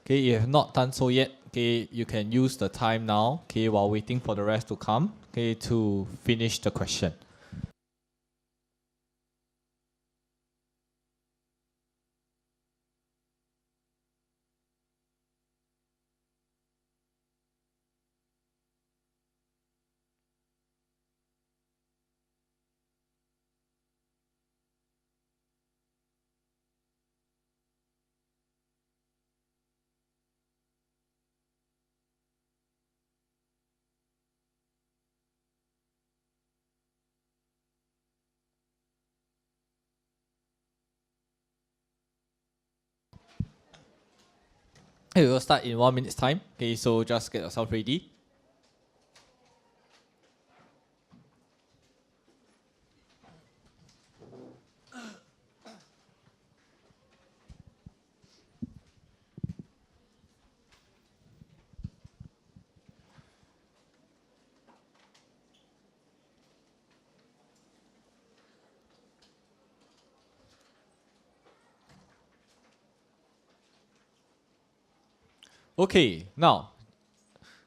Okay, if you have not done so yet, okay, you can use the time now, okay, while waiting for the rest to come, okay, to finish the question. Okay, we'll start in 1 minute's time. Okay, so just get yourself ready. Okay, now,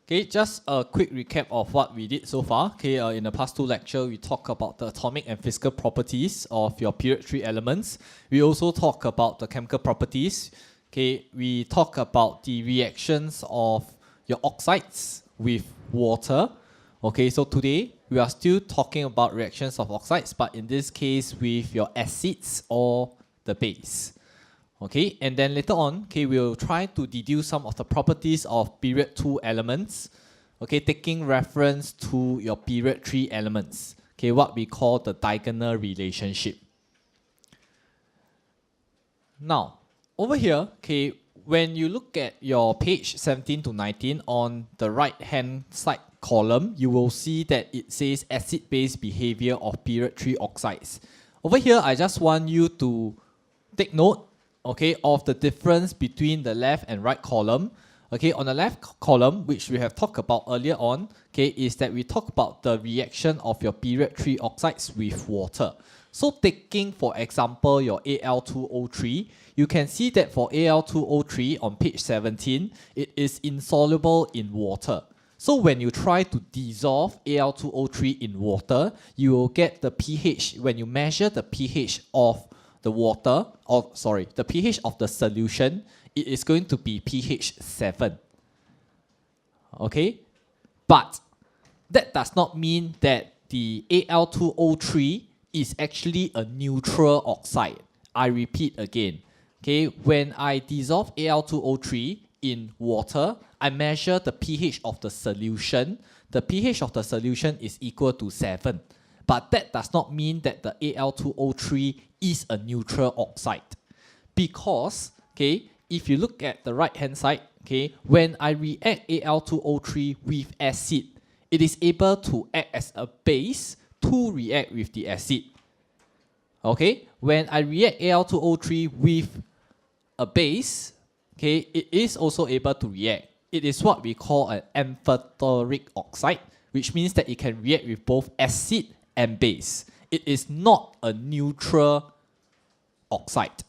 okay, just a quick recap of what we did so far. Okay, in the past 2 lectures, we talked about the atomic and physical properties of your period 3 elements. We also talk about the chemical properties. Okay, we talk about the reactions of your oxides with water. Okay, so today we are still talking about reactions of oxides, but in this case with your acids or the base. Okay, and then later on, okay, we'll try to deduce some of the properties of period 2 elements, okay, taking reference to your period 3 elements, okay, what we call the diagonal relationship. Now, over here, okay, when you look at your page 17 to 19 on the right hand side column, you will see that it says acid-base behavior of period 3 oxides. Over here, I just want you to take note, okay, of the difference between the left and right column. Okay, on the left column, which we have talked about earlier on, okay, is that we talk about the reaction of your period 3 oxides with water. So taking, for example, your Al2O3, you can see that for Al2O3 on page 17, it is insoluble in water. So when you try to dissolve Al2O3 in water, you will get the pH, when you measure the pH of the water, or sorry, the pH of the solution, it is going to be pH 7. Okay? But that does not mean that the Al2O3 is actually a neutral oxide. I repeat again. Okay, when I dissolve Al2O3 in water, I measure the pH of the solution. The pH of the solution is equal to 7. But that does not mean that the Al2O3 is a neutral oxide. Because, okay, if you look at the right hand side, okay, when I react Al2O3 with acid, it is able to act as a base to react with the acid. Okay, when I react Al2O3 with a base, okay, it is also able to react. It is what we call an amphoteric oxide, which means that it can react with both acid and base. It is not a neutral oxide.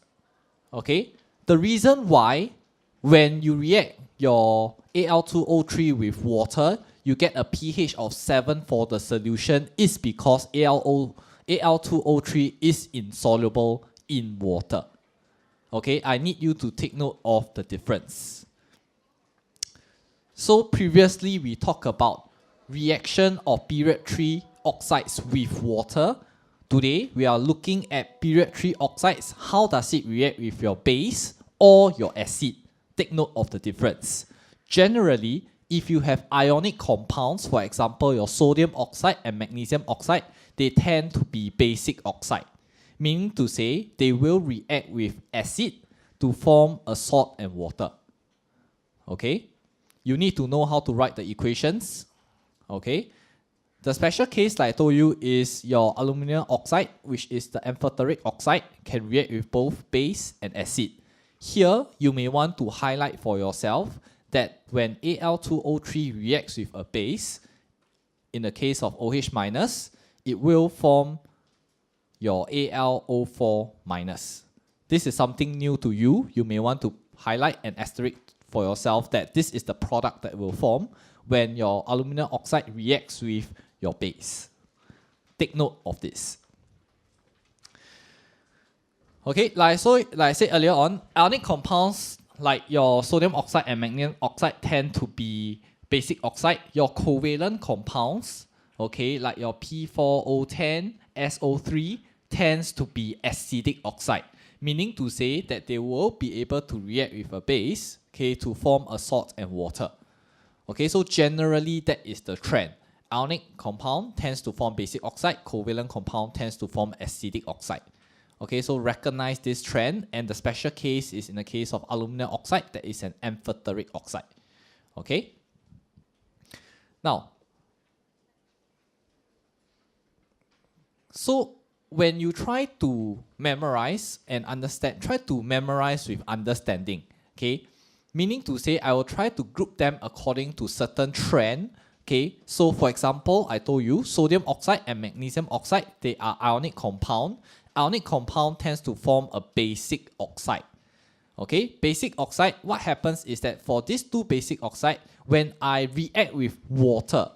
Okay, the reason why when you react your Al2O3 with water, you get a pH of 7 for the solution is because Al2O3 is insoluble in water. Okay, I need you to take note of the difference. So previously we talked about reaction of period 3 oxides with water. Today we are looking at period 3 oxides. How does it react with your base or your acid? Take note of the difference. Generally, if you have ionic compounds, for example your sodium oxide and magnesium oxide, they tend to be basic oxide. Meaning to say, they will react with acid to form a salt and water. Okay? You need to know how to write the equations. Okay? The special case, like I told you, is your aluminum oxide, which is the amphoteric oxide, can react with both base and acid. Here, you may want to highlight for yourself that when Al2O3 reacts with a base, in the case of OH minus, it will form your AlO4 minus. This is something new to you. You may want to highlight an asterisk for yourself that this is the product that will form when your aluminum oxide reacts with your base. Take note of this. Okay, like I said earlier on, ionic compounds like your sodium oxide and magnesium oxide tend to be basic oxide. Your covalent compounds, okay, like your P4O10, SO3, tends to be acidic oxide, meaning to say that they will be able to react with a base, okay, to form a salt and water. Okay, so generally that is the trend. Ionic compound tends to form basic oxide, covalent compound tends to form acidic oxide. Okay, so recognize this trend, and the special case is in the case of aluminum oxide, that is an amphoteric oxide. Okay? Now, so when you try to memorize and understand, try to memorize with understanding, okay? Meaning to say, I will try to group them according to certain trend, okay? So for example, I told you, sodium oxide and magnesium oxide, they are ionic compound. Ionic compound tends to form a basic oxide. Okay, basic oxide, what happens is that for these two basic oxide, when I react with water,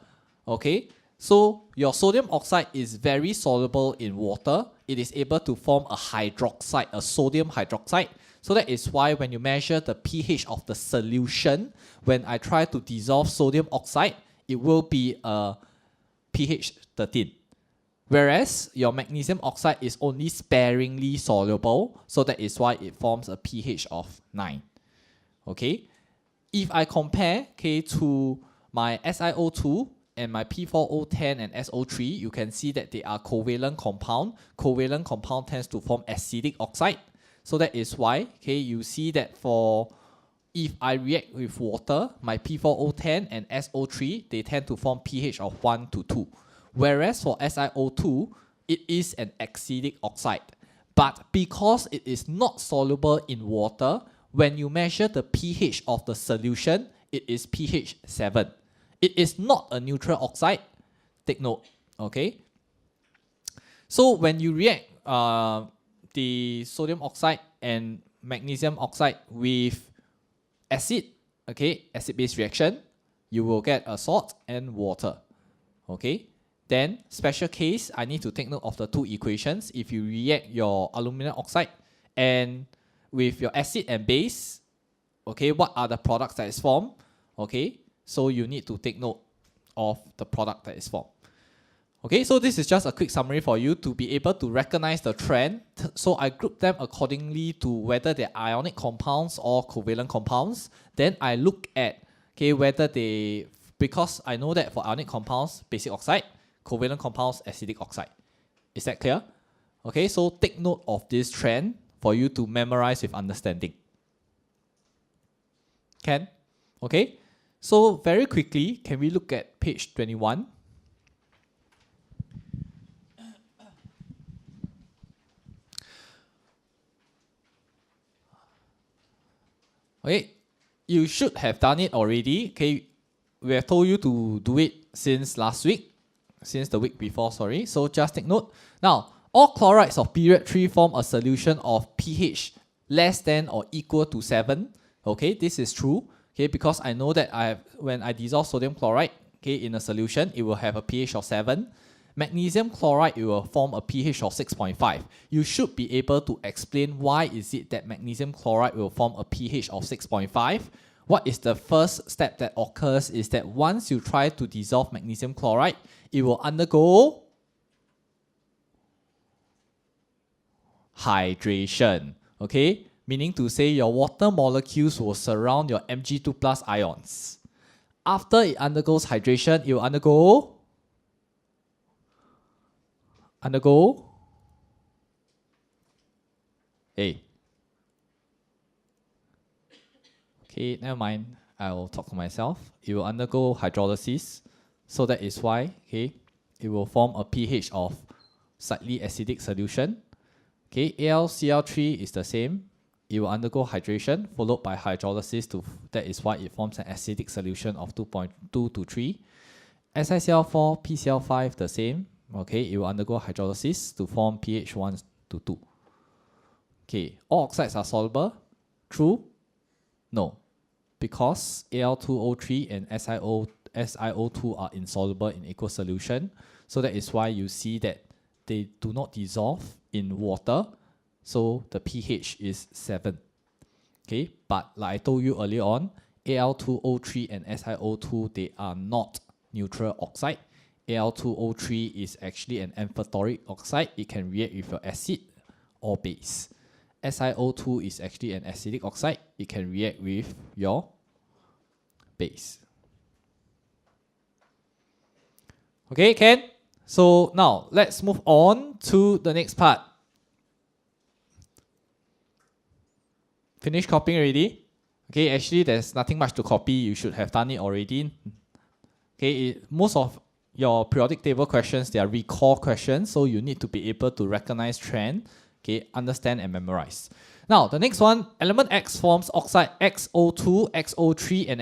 okay, so your sodium oxide is very soluble in water. It is able to form a hydroxide, a sodium hydroxide. So that is why when you measure the pH of the solution, when I try to dissolve sodium oxide, it will be a pH 13. Whereas your magnesium oxide is only sparingly soluble, so that is why it forms a pH of 9. Okay, if I compare, okay, to my SiO2 and my P4O10 and SO3, you can see that they are covalent compound. Covalent compound tends to form acidic oxide, so that is why, okay, you see that for if I react with water, my P4O10 and SO3, they tend to form pH of 1 to 2. Whereas for SiO2, it is an acidic oxide. But because it is not soluble in water, when you measure the pH of the solution, it is pH 7. It is not a neutral oxide. Take note, okay? So when you react the sodium oxide and magnesium oxide with acid, okay, acid-base reaction, you will get a salt and water, okay? Then, special case, I need to take note of the two equations. If you react your aluminum oxide and with your acid and base, okay, what are the products that is formed? Okay, so you need to take note of the product that is formed. Okay, so this is just a quick summary for you to be able to recognize the trend. So I group them accordingly to whether they're ionic compounds or covalent compounds. Then I look at, okay, whether they, because I know that for ionic compounds, basic oxide, covalent compounds, acidic oxide. Is that clear? Okay, so take note of this trend for you to memorize with understanding. Can? Okay, so very quickly, can we look at page 21? Okay, you should have done it already. Okay, we have told you to do it since last week. Since the week before, sorry. So just take note. Now, all chlorides of period 3 form a solution of pH less than or equal to 7. Okay, this is true. Okay, because I know that when I dissolve sodium chloride, okay, in a solution, it will have a pH of 7. Magnesium chloride, it will form a pH of 6.5. You should be able to explain why is it that magnesium chloride will form a pH of 6.5. What is the first step that occurs is that once you try to dissolve magnesium chloride, it will undergo hydration, okay? Meaning to say your water molecules will surround your Mg2 plus ions. After it undergoes hydration, it will undergo hey. Okay, never mind. I'll talk to myself. It will undergo hydrolysis. So that is why, okay, it will form a pH of slightly acidic solution. Okay, AlCl3 is the same. It will undergo hydration followed by hydrolysis. That is why it forms an acidic solution of 2.2 to 3. SiCl4, PCl5 the same. Okay, it will undergo hydrolysis to form pH 1 to 2. Okay, all oxides are soluble. True? No. because Al2O3 and SiO2 are insoluble in aqueous solution. So that is why you see that they do not dissolve in water. So the pH is 7. Okay, but like I told you earlier on, Al2O3 and SiO2, they are not neutral oxide. Al2O3 is actually an amphoteric oxide. It can react with your acid or base. SiO2 is actually an acidic oxide. It can react with your base. Okay, Ken? So now let's move on to the next part. Finish copying already? Okay, actually there's nothing much to copy. You should have done it already. Okay, most of your periodic table questions, they are recall questions, so you need to be able to recognize trend, okay, understand and memorize. Now, the next one, element X forms oxide XO2, XO3 and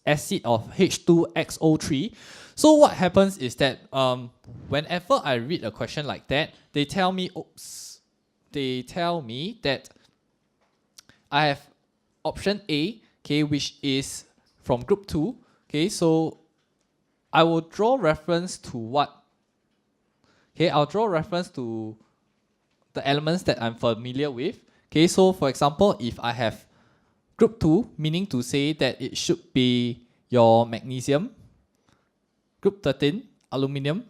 acid of H2XO3. So what happens is that whenever I read a question like that, they tell me that I have option A, okay, which is from group 2. Okay, so I will draw reference to what? Okay, I'll draw reference to the elements that I'm familiar with. Okay, so for example, if I have group 2, meaning to say that it should be your magnesium, group 13, aluminium,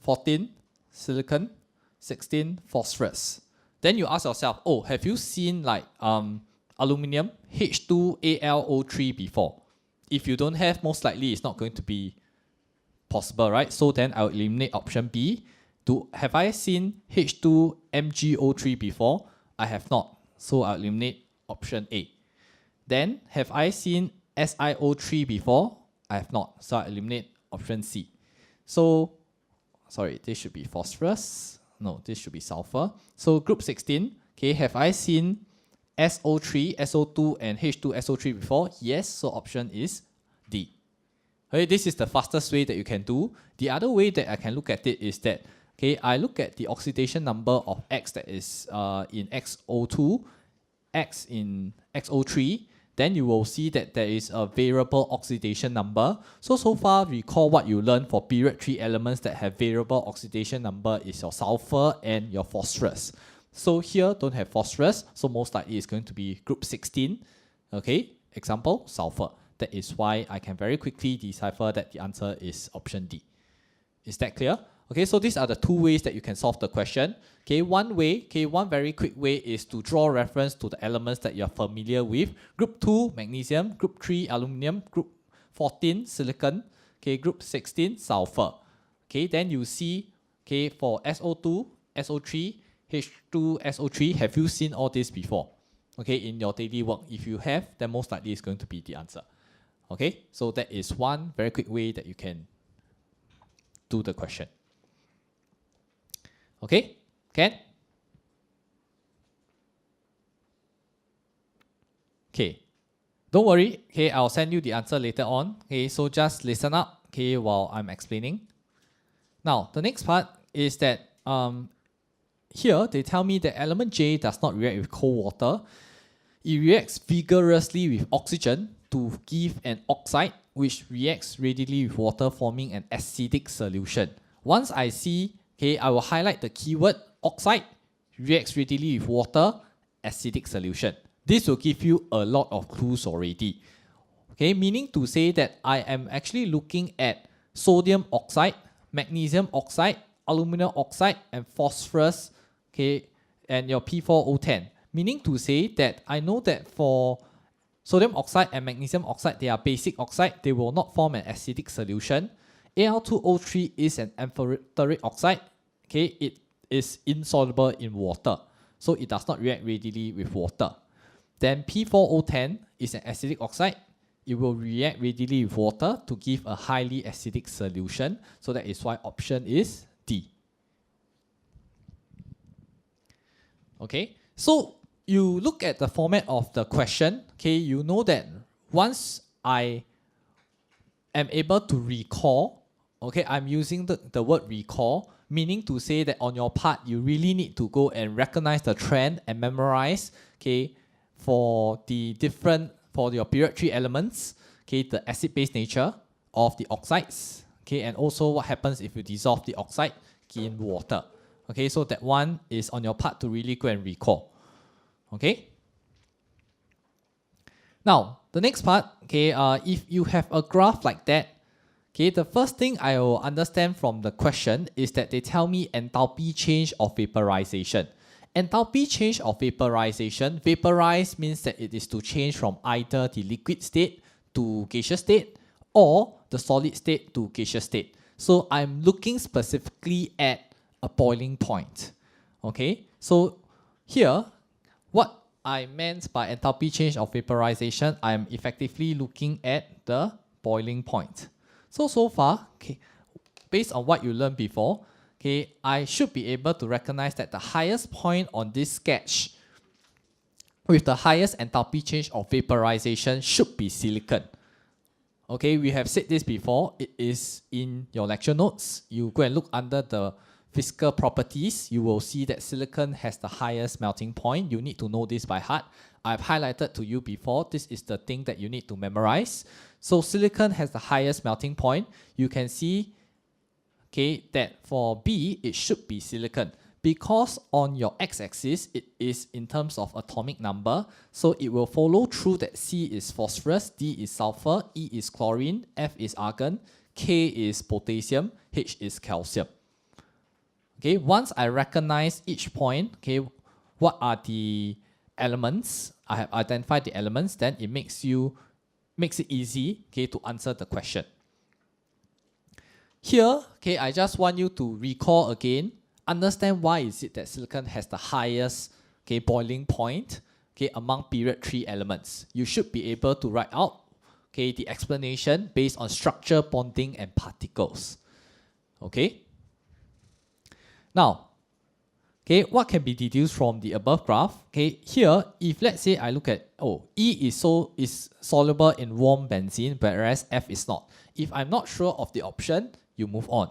14, silicon, 16, phosphorus. Then you ask yourself, oh, have you seen like aluminium, H2AlO3 before? If you don't have, most likely it's not going to be possible, right? So then I'll eliminate option B. Have I seen H2MgO3 before? I have not. So I'll eliminate option A. Then have I seen SiO3 before? I have not. So I'll eliminate option C. So, sorry, this should be phosphorus. No, this should be sulfur. So group 16, okay, have I seen SO3, SO2 and H2SO3 before? Yes, so option is D. Okay, this is the fastest way that you can do. The other way that I can look at it is that, okay, I look at the oxidation number of X that is in XO2, X in XO3, then you will see that there is a variable oxidation number. So far, recall what you learned for period 3 elements that have variable oxidation number is your sulfur and your phosphorus. So here, don't have phosphorus, so most likely it's going to be group 16. Okay, example, sulfur. That is why I can very quickly decipher that the answer is option D. Is that clear? Okay, so these are the two ways that you can solve the question. Okay, one very quick way is to draw reference to the elements that you're familiar with. Group 2, magnesium. Group 3, aluminium. Group 14, silicon. Okay, group 16, sulfur. Okay, then you see, okay, for SO2, SO3, H2SO3, have you seen all this before? Okay, in your daily work. If you have, then most likely it's going to be the answer. Okay, so that is one very quick way that you can do the question. Okay, Ken? Okay, don't worry. Okay, I'll send you the answer later on. Okay, so just listen up, okay, while I'm explaining. Now, the next part is that here they tell me that element J does not react with cold water. It reacts vigorously with oxygen to give an oxide which reacts readily with water, forming an acidic solution. Once I see, okay, I will highlight the keyword oxide, reacts readily with water, acidic solution. This will give you a lot of clues already. Okay, meaning to say that I am actually looking at sodium oxide, magnesium oxide, aluminum oxide, and phosphorus, okay, and your P4O10. Meaning to say that I know that for sodium oxide and magnesium oxide, they are basic oxide. They will not form an acidic solution. Al2O3 is an amphoteric oxide. Okay, it is insoluble in water. So it does not react readily with water. Then P4O10 is an acidic oxide. It will react readily with water to give a highly acidic solution. So that is why option is D. Okay, so you look at the format of the question, okay, you know that once I am able to recall, okay, I'm using the word recall, meaning to say that on your part, you really need to go and recognize the trend and memorize, okay, for the different for your period 3 elements, okay, the acid-base nature of the oxides, okay, and also what happens if you dissolve the oxide in water. Okay, so that one is on your part to really go and recall. Okay. Now, the next part, okay, if you have a graph like that, okay, the first thing I will understand from the question is that they tell me enthalpy change of vaporization. Enthalpy change of vaporization, vaporize means that it is to change from either the liquid state to gaseous state or the solid state to gaseous state. So I'm looking specifically at a boiling point. Okay, so here, what I meant by enthalpy change of vaporization, I'm effectively looking at the boiling point. So far, okay, based on what you learned before, okay, I should be able to recognize that the highest point on this sketch with the highest enthalpy change of vaporization should be silicon. Okay, we have said this before, it is in your lecture notes. You go and look under the physical properties, you will see that silicon has the highest melting point. You need to know this by heart. I've highlighted to you before, this is the thing that you need to memorize. So silicon has the highest melting point. You can see, okay, that for B, it should be silicon. Because on your x-axis, it is in terms of atomic number, so it will follow through that C is phosphorus, D is sulfur, E is chlorine, F is argon, K is potassium, H is calcium. Okay, once I recognize each point, okay, what are the elements, I have identified the elements, then it makes it easy, okay, to answer the question. Here, okay, I just want you to recall again, understand why is it that silicon has the highest, okay, boiling point, okay, among period 3 elements. You should be able to write out, okay, the explanation based on structure, bonding, and particles. Okay. Now, okay, what can be deduced from the above graph? Okay, here, if let's say I look at, E is soluble in warm benzene, whereas F is not. If I'm not sure of the option, you move on.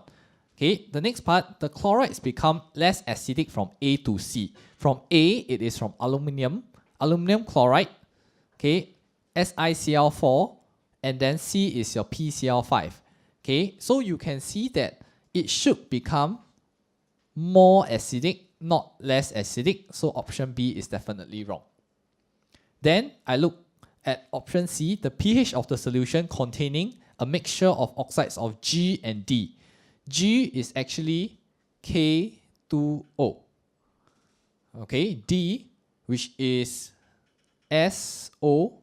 Okay, the next part, the chlorides become less acidic from A to C. From A, it is from aluminium chloride, okay, SiCl4, and then C is your PCl5. Okay, so you can see that it should become more acidic, not less acidic, so option B is definitely wrong. Then I look at option C, the pH of the solution containing a mixture of oxides of G and D. G is actually K2O. Okay, D, which is SO3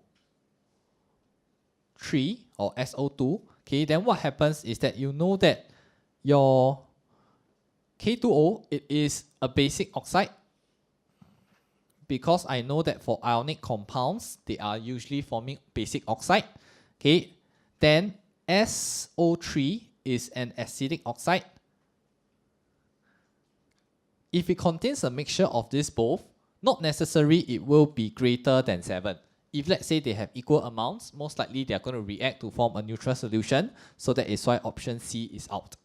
or SO2. Okay, then what happens is that you know that your K2O, it is a basic oxide, because I know that for ionic compounds, they are usually forming basic oxide. Okay, then SO3 is an acidic oxide. If it contains a mixture of these both, not necessarily it will be greater than 7. If let's say they have equal amounts, most likely they are going to react to form a neutral solution, so that is why option C is out.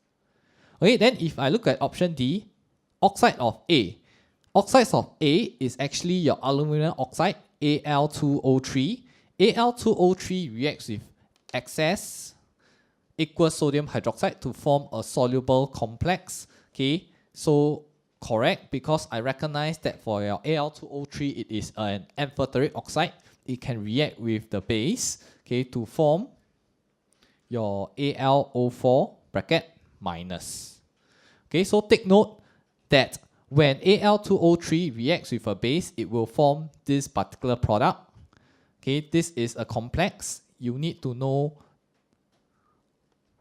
Okay, then if I look at option D, oxide of A. Oxides of A is actually your aluminum oxide, Al2O3. Al2O3 reacts with excess aqueous sodium hydroxide to form a soluble complex. Okay, so correct, because I recognize that for your Al2O3, it is an amphoteric oxide. It can react with the base, okay, to form your AlO4 bracket minus. Okay, so take note that when Al2O3 reacts with a base, it will form this particular product. Okay, this is a complex. You need to know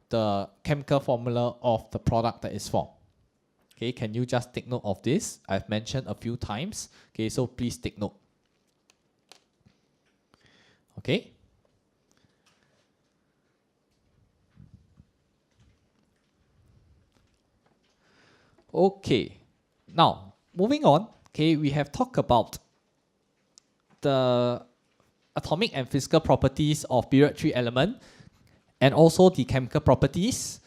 the chemical formula of the product that is formed. Okay, can you just take note of this? I've mentioned a few times. Okay, so please take note. Okay. Okay, now moving on, okay, we have talked about the atomic and physical properties of period 3 element and also the chemical properties.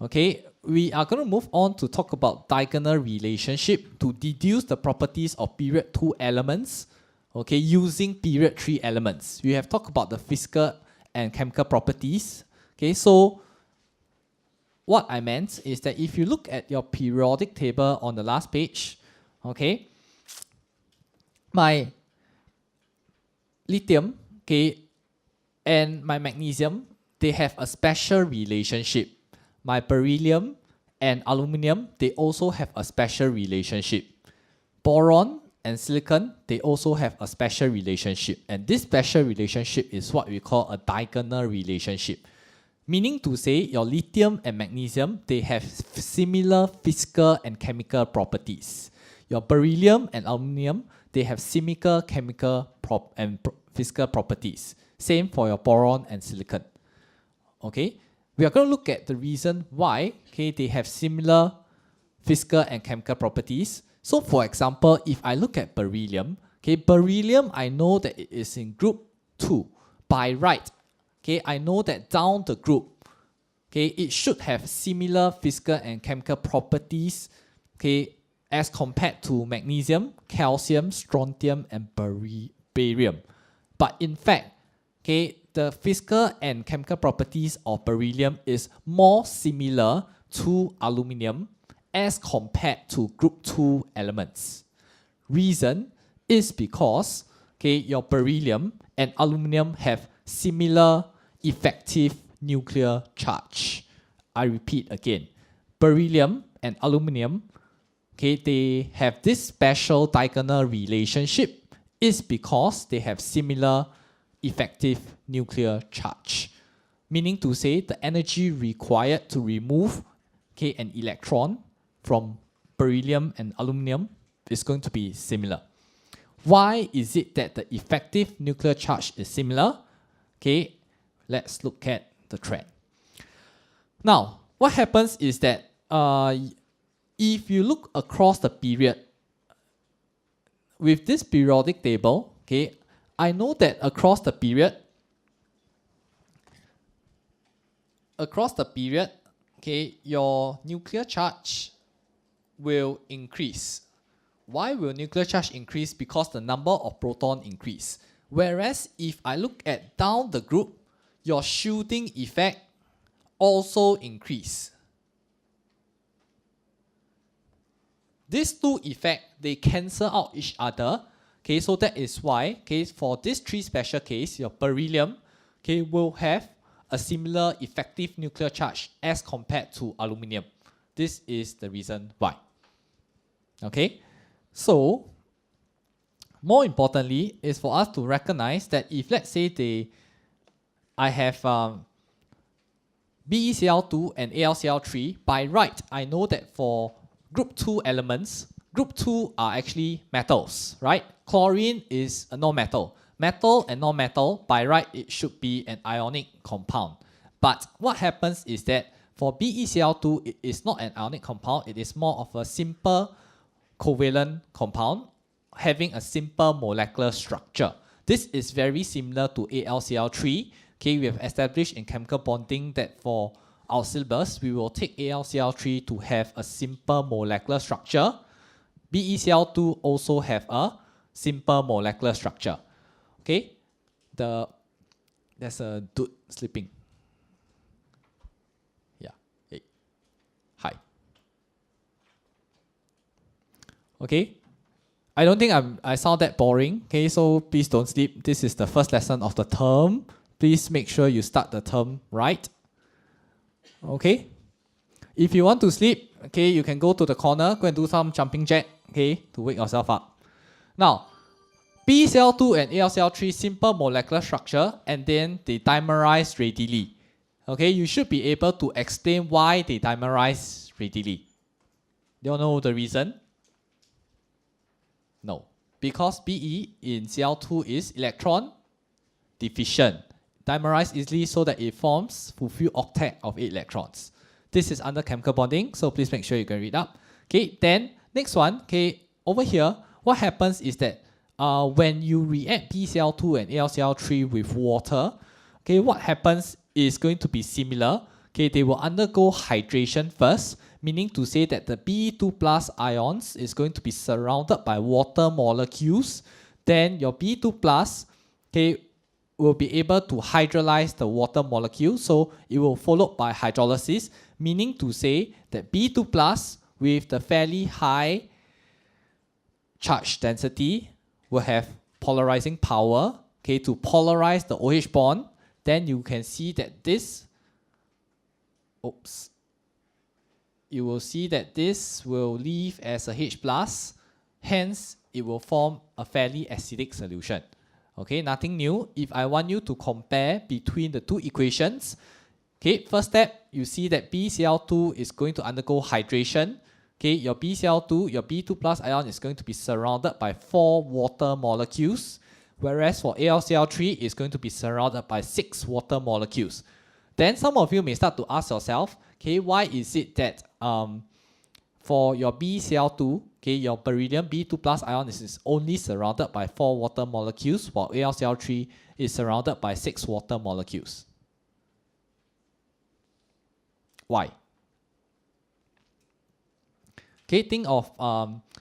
Okay, we are going to move on to talk about diagonal relationship to deduce the properties of period 2 elements. okay, using period 3 elements. We have talked about the physical and chemical properties. Okay, so what I meant is that if you look at your periodic table on the last page, okay, my lithium, okay, and my magnesium, they have a special relationship. My beryllium and aluminum, they also have a special relationship. Boron and silicon, they also have a special relationship. And this special relationship is what we call a diagonal relationship. Meaning to say, your lithium and magnesium, they have similar physical and chemical properties. Your beryllium and aluminum, they have similar chemical and physical properties. Same for your boron and silicon. Okay, we are going to look at the reason why, okay, they have similar physical and chemical properties. So for example, if I look at beryllium, okay, beryllium, I know that it is in group 2 by right. Okay, I know that down the group, okay, it should have similar physical and chemical properties, okay, as compared to magnesium, calcium, strontium, and barium. But in fact, okay, the physical and chemical properties of beryllium is more similar to aluminum as compared to group 2 elements. Reason is because, okay, your beryllium and aluminum have similar effective nuclear charge. I repeat again, beryllium and aluminum, okay, they have this special diagonal relationship is because they have similar effective nuclear charge. Meaning to say the energy required to remove, okay, an electron from beryllium and aluminum is going to be similar. Why is it that the effective nuclear charge is similar? Okay, let's look at the trend. Now, what happens is that if you look across the period with this periodic table, okay, I know that across the period, okay, your nuclear charge will increase. Why will nuclear charge increase? Because the number of proton increase. Whereas if I look at down the group, your shielding effect also increase. These two effects, they cancel out each other. Okay, so that is why, okay, for this 3 special case, your beryllium, okay, will have a similar effective nuclear charge as compared to aluminum. This is the reason why. Okay, so more importantly is for us to recognize that if let's say I have BeCl2 and AlCl3, by right, I know that for group 2 elements, group 2 are actually metals, right? Chlorine is a non-metal. Metal and non-metal, by right, it should be an ionic compound. But what happens is that for BeCl2, it is not an ionic compound, it is more of a simple covalent compound having a simple molecular structure. This is very similar to AlCl3. Okay, we have established in chemical bonding that for our syllabus, we will take AlCl3 to have a simple molecular structure. BeCl2 also have a simple molecular structure. Okay, there's a dude sleeping. Yeah, hey, hi. Okay, I don't think I sound that boring. Okay, so please don't sleep. This is the first lesson of the term. Please make sure you start the term right. Okay, if you want to sleep, okay, you can go to the corner, go and do some jumping jack, okay, to wake yourself up. Now, BeCl2 and AlCl3 simple molecular structure, and then they dimerize radially. Okay, you should be able to explain why they dimerize radially. Do you know the reason? No, because Be in Cl2 is electron deficient. Dimerize easily so that it forms fulfill octet of 8 electrons. This is under chemical bonding, so please make sure you can read up. Okay, then next one, okay, over here, what happens is that when you react BeCl2 and AlCl3 with water, okay, what happens is going to be similar. Okay, they will undergo hydration first, meaning to say that the Be2 plus ions is going to be surrounded by water molecules. then your B2 plus, okay, will be able to hydrolyze the water molecule. So it will followed by hydrolysis, meaning to say that B2 plus with the fairly high charge density will have polarizing power, okay, to polarize the OH bond. Then you can see that this, you will see that this will leave as a H plus, hence it will form a fairly acidic solution. Okay, nothing new. If I want you to compare between the two equations, okay, first step, you see that BCl2 is going to undergo hydration. Okay, your BCl2, your B2 plus ion is going to be surrounded by 4 water molecules, whereas for AlCl3 is going to be surrounded by 6 water molecules. Then some of you may start to ask yourself, okay, why is it that for your BCl2, okay, your beryllium B2 plus ion is only surrounded by 4 water molecules, while AlCl3 is surrounded by 6 water molecules? Why? Okay, think of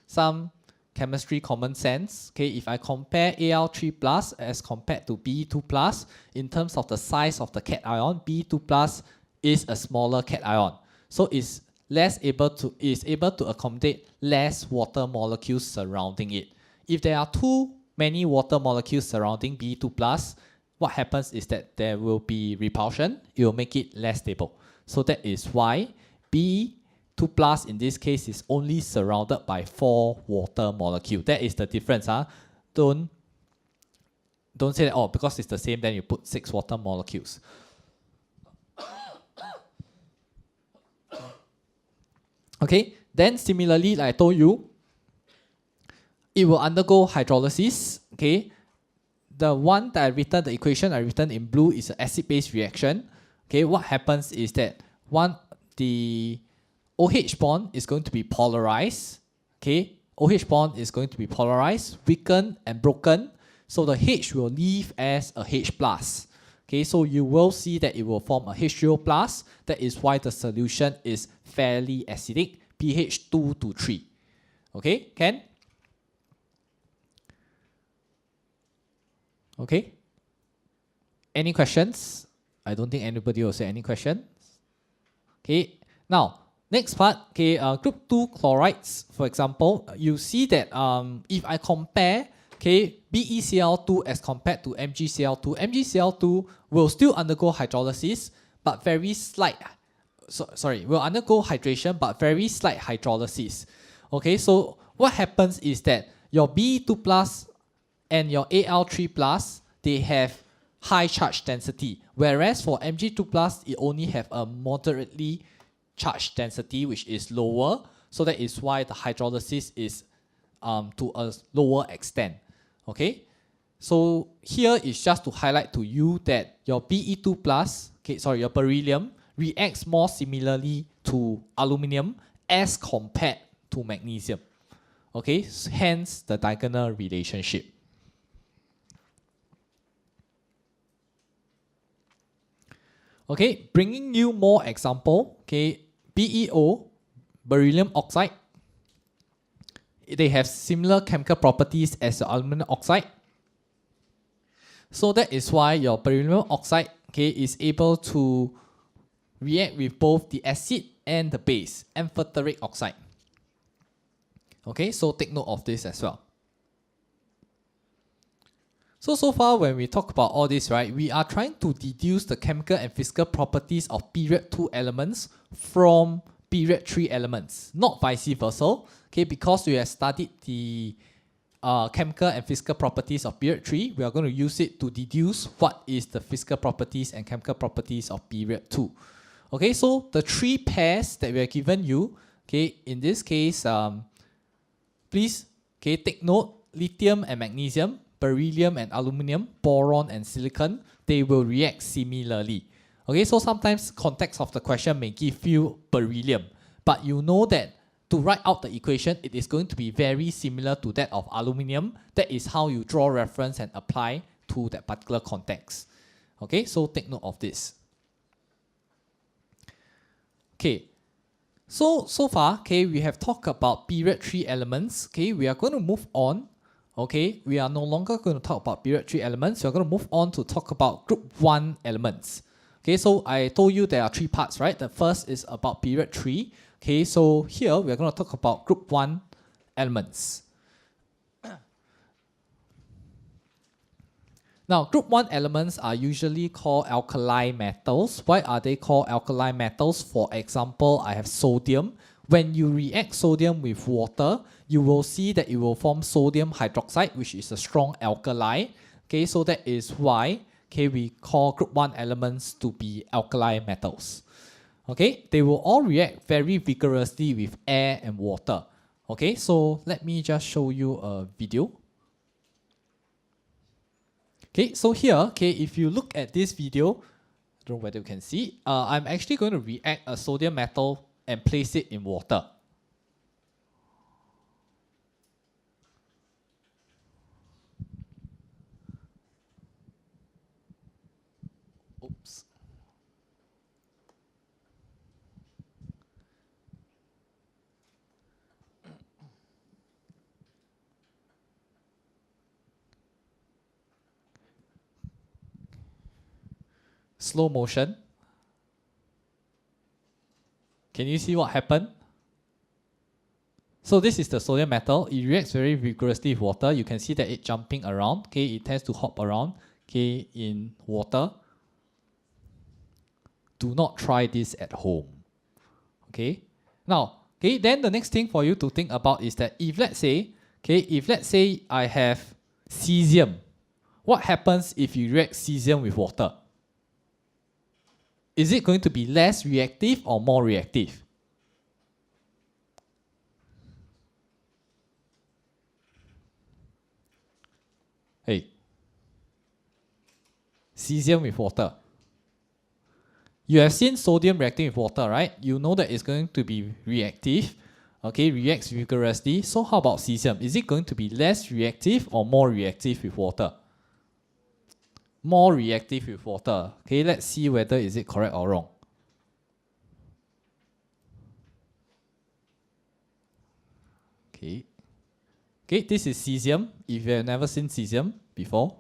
some chemistry common sense. Okay, if I compare Al3 plus as compared to B2 plus, in terms of the size of the cation, B2 plus is a smaller cation, so is able to accommodate less water molecules surrounding it. If there are too many water molecules surrounding B2 plus, what happens is that there will be repulsion. It will make it less stable. So that is why B2 plus in this case is only surrounded by 4 water molecules. That is the difference. Don't say that, oh, because it's the same, then you put 6 water molecules. Okay, then similarly, like I told you, it will undergo hydrolysis. Okay, the one that I written, the equation I written in blue is an acid-base reaction. Okay, what happens is that the OH bond is going to be polarized. Okay, OH bond is going to be polarized, weakened, and broken. So the H will leave as a H plus. Okay, so you will see that it will form a H2O plus. That is why the solution is fairly acidic, pH 2 to 3. Okay, Ken? Okay. Any questions? I don't think anybody will say any questions. Okay, now next part, okay, group 2 chlorides, for example, you see that if I compare, okay, BeCl2 as compared to MgCl2, MgCl2 will still undergo hydrolysis, but very slight, will undergo hydration, but very slight hydrolysis. Okay, so what happens is that your B2 plus and your Al3 plus, they have high charge density, whereas for Mg2 plus, it only have a moderately charge density, which is lower. So that is why the hydrolysis is to a lower extent. Okay, so here is just to highlight to you that your Be2 plus, your beryllium reacts more similarly to aluminium as compared to magnesium. Okay, hence the diagonal relationship. Okay, bringing you more example. Okay, BeO, beryllium oxide. They have similar chemical properties as the aluminum oxide. So that is why your beryllium oxide, okay, is able to react with both the acid and the base, amphoteric oxide. Okay, so take note of this as well. So far when we talk about all this, right, we are trying to deduce the chemical and physical properties of period 2 elements from period 3 elements, not vice versa. Okay, because we have studied the chemical and physical properties of period 3, we are going to use it to deduce what is the physical properties and chemical properties of period 2. Okay, so the 3 pairs that we have given you, okay, in this case, please, okay, take note, lithium and magnesium, beryllium and aluminium, boron and silicon, they will react similarly. Okay, so sometimes context of the question may give you beryllium, but you know that to write out the equation, it is going to be very similar to that of aluminium. That is how you draw reference and apply to that particular context. Okay, so take note of this. Okay, so far, okay, we have talked about period 3 elements. Okay, we are going to move on. okay, we are no longer going to talk about period 3 elements. We're going to move on to talk about group 1 elements. Okay, so I told you there are 3 parts, right? The first is about period 3. Okay, so here we're going to talk about group 1 elements. Now, group 1 elements are usually called alkali metals. Why are they called alkali metals? For example, I have sodium. When you react sodium with water, you will see that it will form sodium hydroxide, which is a strong alkali. Okay, so that is why we call group 1 elements to be alkali metals. Okay, they will all react very vigorously with air and water. Okay, so let me just show you a video. Okay, so here, if you look at this video, I don't know whether you can see, I'm actually going to react a sodium metal and place it in water. Oops. Slow motion. Can you see what happened? So this is the sodium metal. It reacts very vigorously with water. You can see that it jumping around. Okay, it tends to hop around. Okay, in water. Do not try this at home. Okay. Now, then the next thing for you to think about is that if let's say I have cesium, what happens if you react cesium with water? Is it going to be less reactive or more reactive? Hey, cesium with water. You have seen sodium reacting with water, right? You know that it's going to be reactive. Okay, reacts vigorously. So how about cesium? Is it going to be less reactive or more reactive with water? More reactive with water. Okay, let's see whether is it correct or wrong. Okay, this is cesium. If you have never seen cesium before.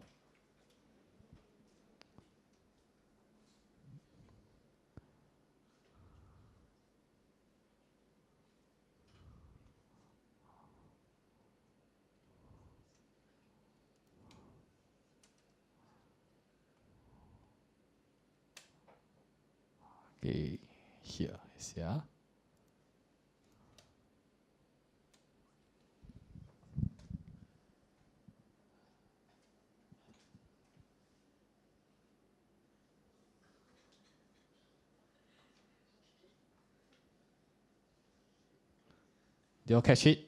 Okay, here. Did you all catch it?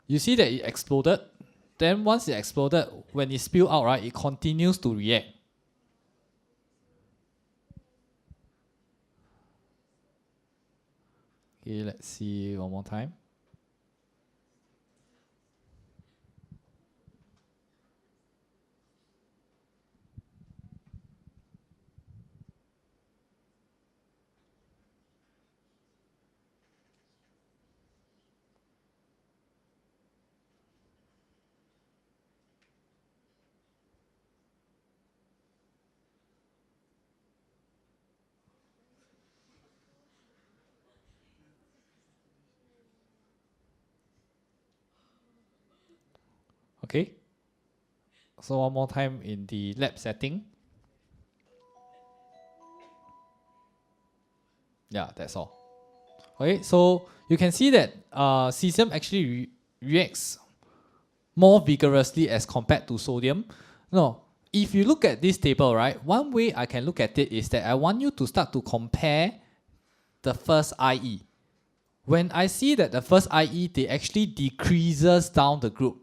You see that it exploded. Then once it exploded, when it spilled out, right, it continues to react. Okay, let's see one more time. Okay. So one more time in the lab setting. Yeah, that's all. Okay, so you can see that cesium actually reacts more vigorously as compared to sodium. No, if you look at this table, right, one way I can look at it is that I want you to start to compare the first IE. When I see that the first IE, they actually decreases down the group.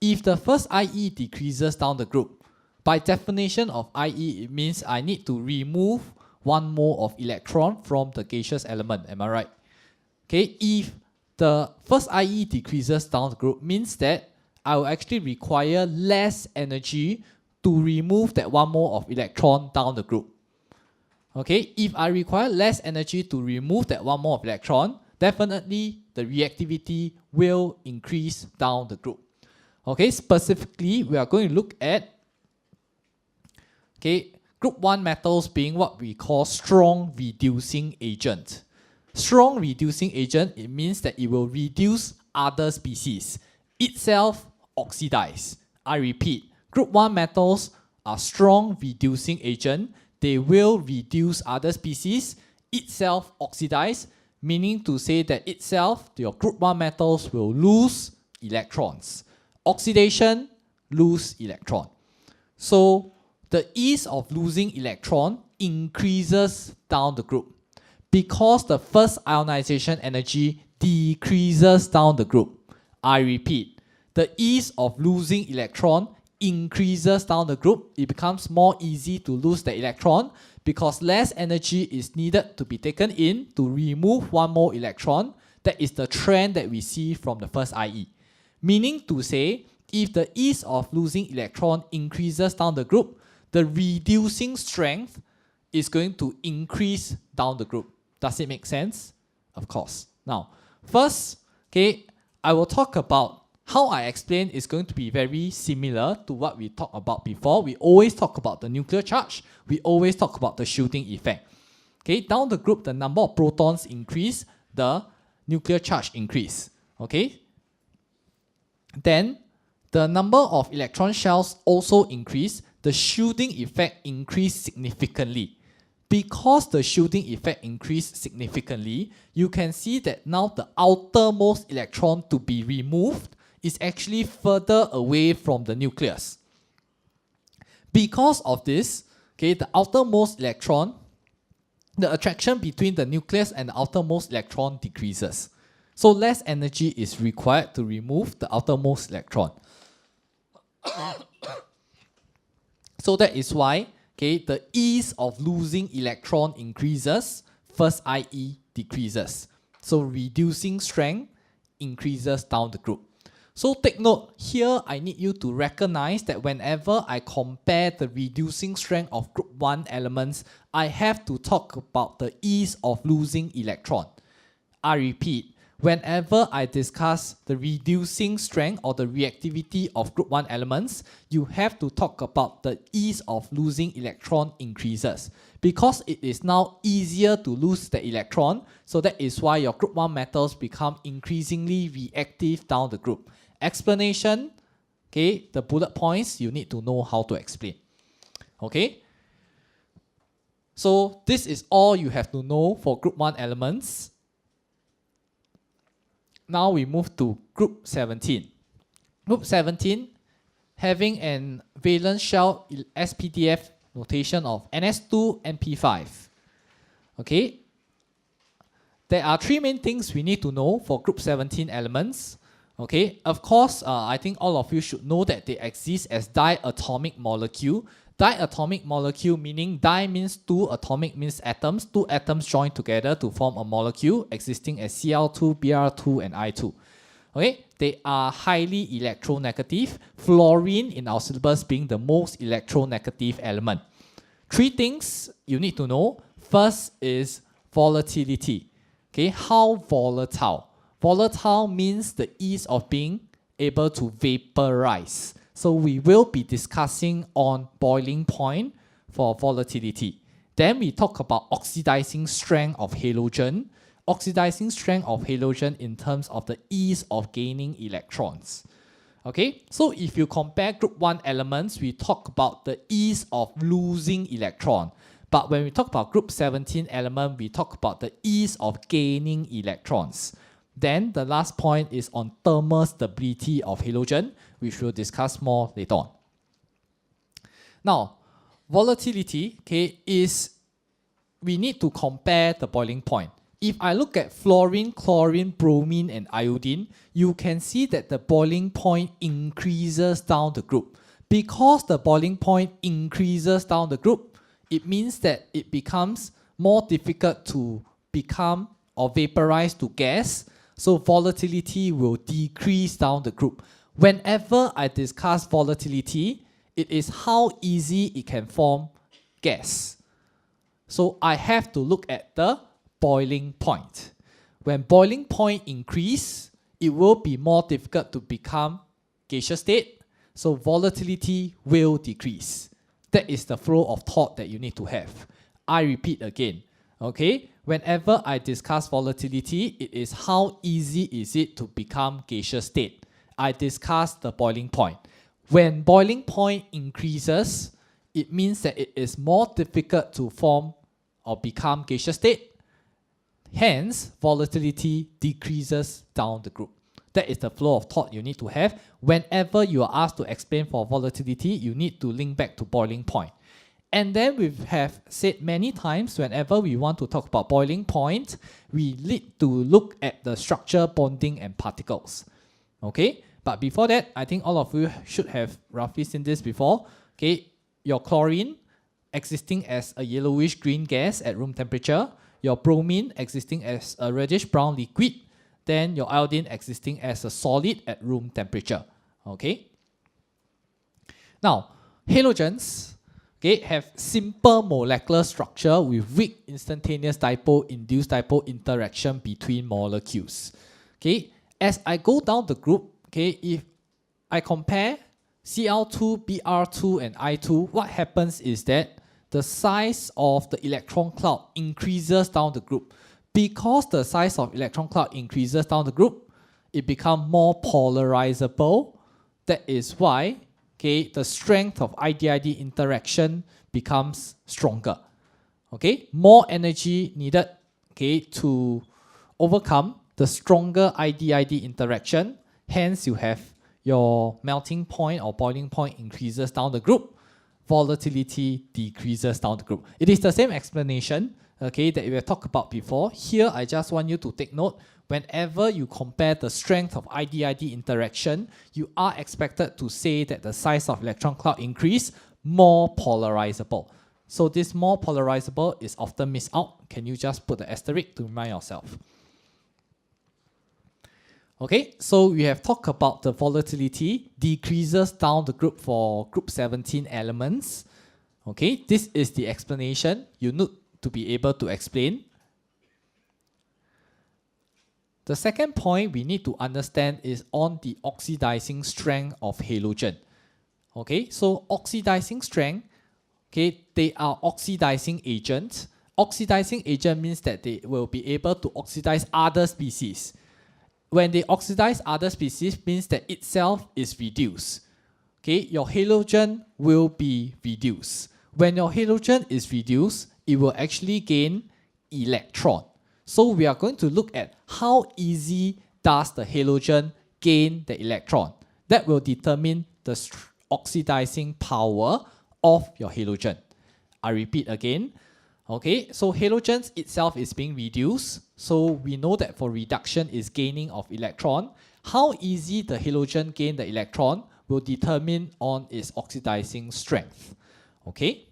If the first IE decreases down the group, by definition of IE, it means I need to remove 1 mole of electron from the gaseous element. Am I right? Okay, if the first IE decreases down the group, means that I will actually require less energy to remove that 1 mole of electron down the group. Okay, if I require less energy to remove that one more of electron, definitely the reactivity will increase down the group. Okay, specifically, we are going to look at group 1 metals being what we call strong reducing agent. Strong reducing agent, it means that it will reduce other species, itself oxidize. I repeat, group 1 metals are strong reducing agent. They will reduce other species, itself oxidize, meaning to say that itself, your group 1 metals will lose electrons. Oxidation, lose electron. So the ease of losing electron increases down the group because the first ionization energy decreases down the group. I repeat, the ease of losing electron increases down the group. It becomes more easy to lose the electron because less energy is needed to be taken in to remove one more electron. That is the trend that we see from the first IE. Meaning to say, if the ease of losing electron increases down the group, the reducing strength is going to increase down the group. Does it make sense? Of course. Now, first, I will talk about how I explain is going to be very similar to what we talked about before. We always talk about the nuclear charge. We always talk about the shielding effect. Down the group, the number of protons increase, the nuclear charge increase. Then, the number of electron shells also increase. The shielding effect increased significantly. Because the shielding effect increased significantly, you can see that now the outermost electron to be removed is actually further away from the nucleus. Because of this, the outermost electron, the attraction between the nucleus and the outermost electron decreases. So less energy is required to remove the outermost electron. So that is why the ease of losing electron increases, first IE decreases. So reducing strength increases down the group. So take note, here I need you to recognize that whenever I compare the reducing strength of group 1 elements, I have to talk about the ease of losing electron. I repeat, whenever I discuss the reducing strength or the reactivity of group 1 elements, you have to talk about the ease of losing electron increases. Because it is now easier to lose the electron, so that is why your group 1 metals become increasingly reactive down the group. Explanation, the bullet points, you need to know how to explain. So this is all you have to know for group 1 elements. Now we move to group 17. Group 17 having an valence shell SPDF notation of NS2 NP5. There are three main things we need to know for group 17 elements. Of course, I think all of you should know that they exist as diatomic molecule. Diatomic molecule meaning di means two, atomic means atoms. Two atoms join together to form a molecule existing as Cl2, Br2 and I2. They are highly electronegative. Fluorine in our syllabus being the most electronegative element. Three things you need to know. First is volatility. How volatile? Volatile means the ease of being able to vaporize. So we will be discussing on boiling point for volatility. Then we talk about oxidizing strength of halogen. Oxidizing strength of halogen in terms of the ease of gaining electrons. So if you compare group 1 elements, we talk about the ease of losing electron. But when we talk about group 17 element, we talk about the ease of gaining electrons. Then the last point is on thermal stability of halogen, which we'll discuss more later on. Now, volatility is we need to compare the boiling point. If I look at fluorine, chlorine, bromine and iodine, you can see that the boiling point increases down the group. Because the boiling point increases down the group, it means that it becomes more difficult to become or vaporize to gas. So volatility will decrease down the group. Whenever I discuss volatility, it is how easy it can form gas. So I have to look at the boiling point. When boiling point increase, it will be more difficult to become gaseous state. So volatility will decrease. That is the flow of thought that you need to have. I repeat again. Okay, whenever I discuss volatility, it is how easy is it to become gaseous state. I discuss the boiling point. When boiling point increases, it means that it is more difficult to form or become gaseous state. Hence, volatility decreases down the group. That is the flow of thought you need to have. Whenever you are asked to explain for volatility, you need to link back to boiling point. And then we have said many times, whenever we want to talk about boiling point, we need to look at the structure, bonding, and particles. Okay, but before that, I think all of you should have roughly seen this before. Okay, your chlorine existing as a yellowish green gas at room temperature, your bromine existing as a reddish brown liquid, then your iodine existing as a solid at room temperature. Okay. Now, halogens, okay, have simple molecular structure with weak instantaneous dipole-induced dipole interaction between molecules. Okay, as I go down the group, okay, if I compare Cl2, Br2, and I2, what happens is that the size of the electron cloud increases down the group. Because the size of electron cloud increases down the group, it becomes more polarizable. That is why, okay, the strength of ID-ID interaction becomes stronger. Okay, more energy needed, okay, to overcome the stronger ID-ID interaction. Hence, you have your melting point or boiling point increases down the group. Volatility decreases down the group. It is the same explanation, okay, that we have talked about before. Here, I just want you to take note, whenever you compare the strength of ID-ID interaction, you are expected to say that the size of electron cloud increase, more polarizable. So this more polarizable is often missed out. Can you just put the asterisk to remind yourself? Okay, so we have talked about the volatility decreases down the group for group 17 elements. Okay, this is the explanation you need to be able to explain. The second point we need to understand is on the oxidizing strength of halogen. Okay, so oxidizing strength, okay, they are oxidizing agents. Oxidizing agent means that they will be able to oxidize other species. When they oxidize other species, means that itself is reduced. Okay, your halogen will be reduced. When your halogen is reduced, it will actually gain electron. So we are going to look at how easy does the halogen gain the electron. That will determine the oxidizing power of your halogen. I repeat again. Okay, so halogens itself is being reduced. So we know that for reduction is gaining of electron. How easy the halogen gain the electron will determine on its oxidizing strength. Okay.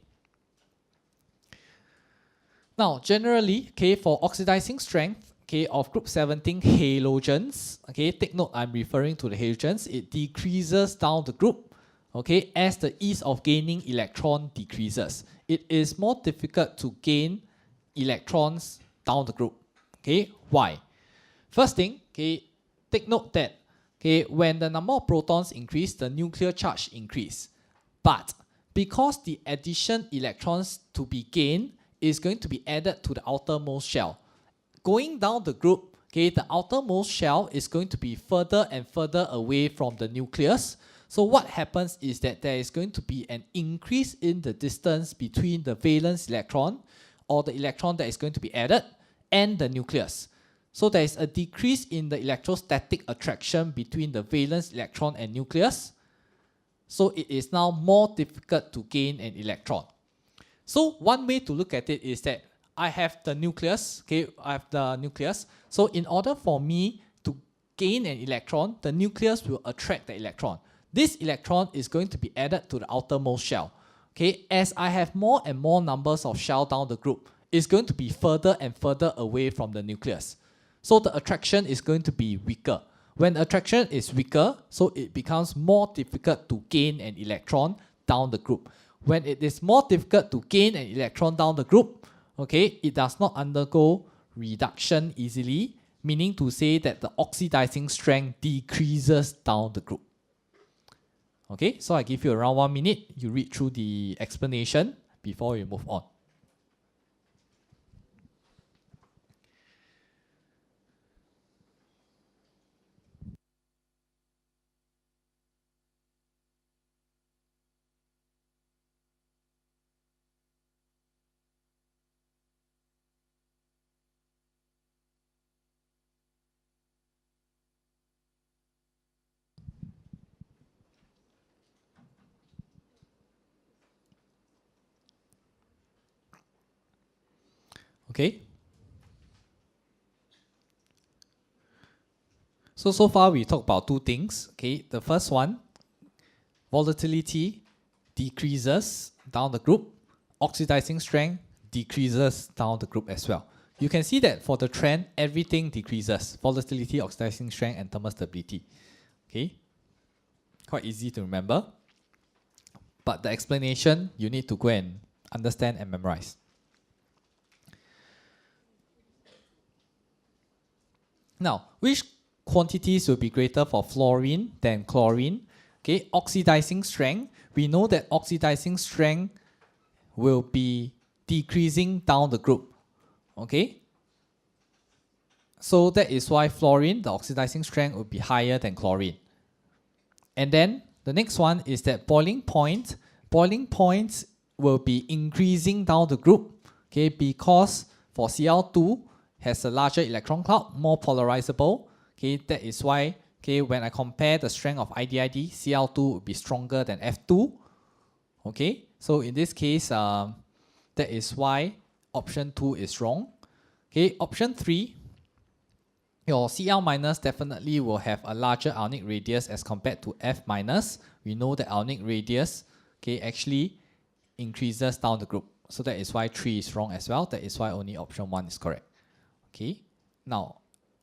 Now, generally, okay, for oxidizing strength, okay, of group 17 halogens, okay, take note, I'm referring to the halogens, it decreases down the group, okay, as the ease of gaining electron decreases. It is more difficult to gain electrons down the group. Okay, why? First thing, okay, take note that, okay, when the number of protons increase, the nuclear charge increase. But because the addition electrons to be gained is going to be added to the outermost shell, going down the group, okay, the outermost shell is going to be further and further away from the nucleus. So what happens is that there is going to be an increase in the distance between the valence electron or the electron that is going to be added and the nucleus. So there is a decrease in the electrostatic attraction between the valence electron and nucleus. So it is now more difficult to gain an electron. So one way to look at it is that I have the nucleus, okay, I have the nucleus. So in order for me to gain an electron, the nucleus will attract the electron. This electron is going to be added to the outermost shell. Okay, as I have more and more numbers of shell down the group, it's going to be further and further away from the nucleus. So the attraction is going to be weaker. When attraction is weaker, so it becomes more difficult to gain an electron down the group. When it is more difficult to gain an electron down the group, okay, it does not undergo reduction easily, meaning to say that the oxidizing strength decreases down the group. Okay, so I give you around 1 minute, you read through the explanation before we move on. Okay. So far we talked about two things. Okay, the first one, volatility decreases down the group, oxidizing strength decreases down the group as well. You can see that for the trend, everything decreases: volatility, oxidizing strength, and thermal stability. Okay, quite easy to remember. But the explanation, you need to go and understand and memorize. Now, which quantities will be greater for fluorine than chlorine? Okay, oxidizing strength. We know that oxidizing strength will be decreasing down the group. Okay, so that is why fluorine, the oxidizing strength will be higher than chlorine. And then the next one is that boiling point. Boiling points will be increasing down the group. Okay, because for Cl2 has a larger electron cloud, more polarizable. Okay, that is why, okay, when I compare the strength of IDID, Cl2 will be stronger than F2. Okay, so in this case, that is why option 2 is wrong. Okay, option 3, your Cl minus definitely will have a larger ionic radius as compared to F minus. We know that ionic radius, okay, actually increases down the group. So that is why 3 is wrong as well. That is why only option 1 is correct. Okay, now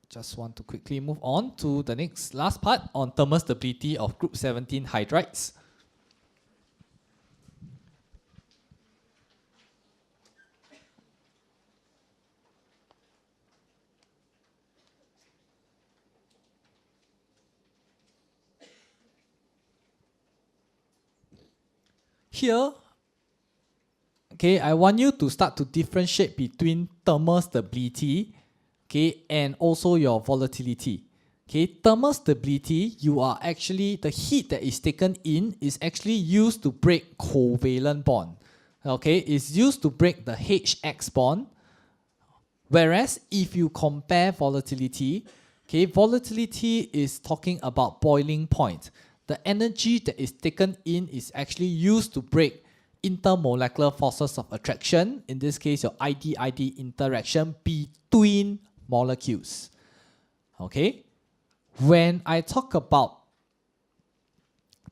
just want to quickly move on to the last part on thermal stability of group 17 hydrides. Here, okay, I want you to start to differentiate between thermal stability, okay, and also your volatility. Okay, thermal stability, you are actually, the heat that is taken in is actually used to break covalent bond. Okay, it's used to break the HX bond. Whereas if you compare volatility, okay, volatility is talking about boiling point. The energy that is taken in is actually used to break intermolecular forces of attraction, in this case your ID-ID interaction between molecules. Okay, when I talk about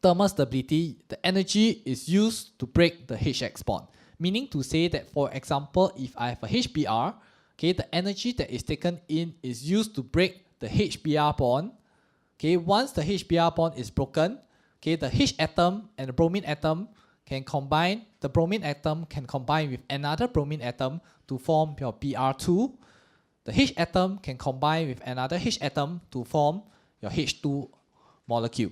thermal stability, the energy is used to break the HX bond, meaning to say that, for example, if I have a HBr, okay, the energy that is taken in is used to break the HBr bond. Okay, once the HBr bond is broken, okay, the H atom and the bromine atom can combine. The bromine atom can combine with another bromine atom to form your Br2. The H atom can combine with another H atom to form your H2 molecule.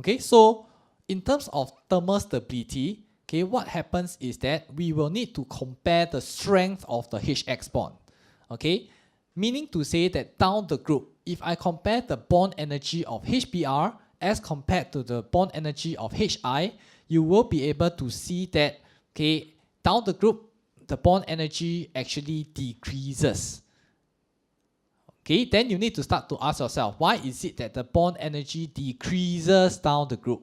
Okay, so in terms of thermal stability, okay, what happens is that we will need to compare the strength of the HX bond. Okay, meaning to say that down the group, if I compare the bond energy of HBr as compared to the bond energy of HI, you will be able to see that, okay, down the group, the bond energy actually decreases. Okay, then you need to start to ask yourself, why is it that the bond energy decreases down the group?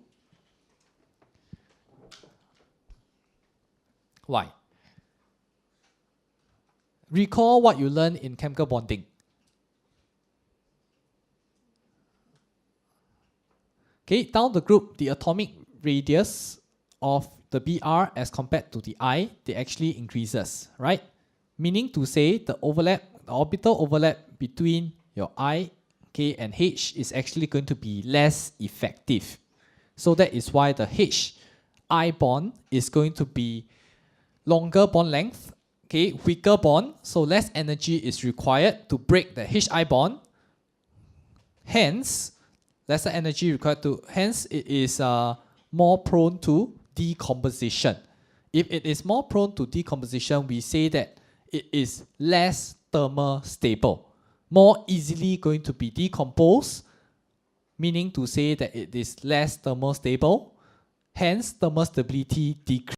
Why? Recall what you learned in chemical bonding. Okay, down the group, the atomic radius of the Br as compared to the I, they actually increases, right? Meaning to say the overlap, the orbital overlap between your I, K and H is actually going to be less effective. So that is why the H I bond is going to be longer bond length, okay, weaker bond, so less energy is required to break the Hi bond. Hence, lesser energy required to, hence it is more prone to decomposition. If it is more prone to decomposition, we say that it is less thermal stable, more easily going to be decomposed, meaning to say that it is less thermal stable, hence thermal stability decreases.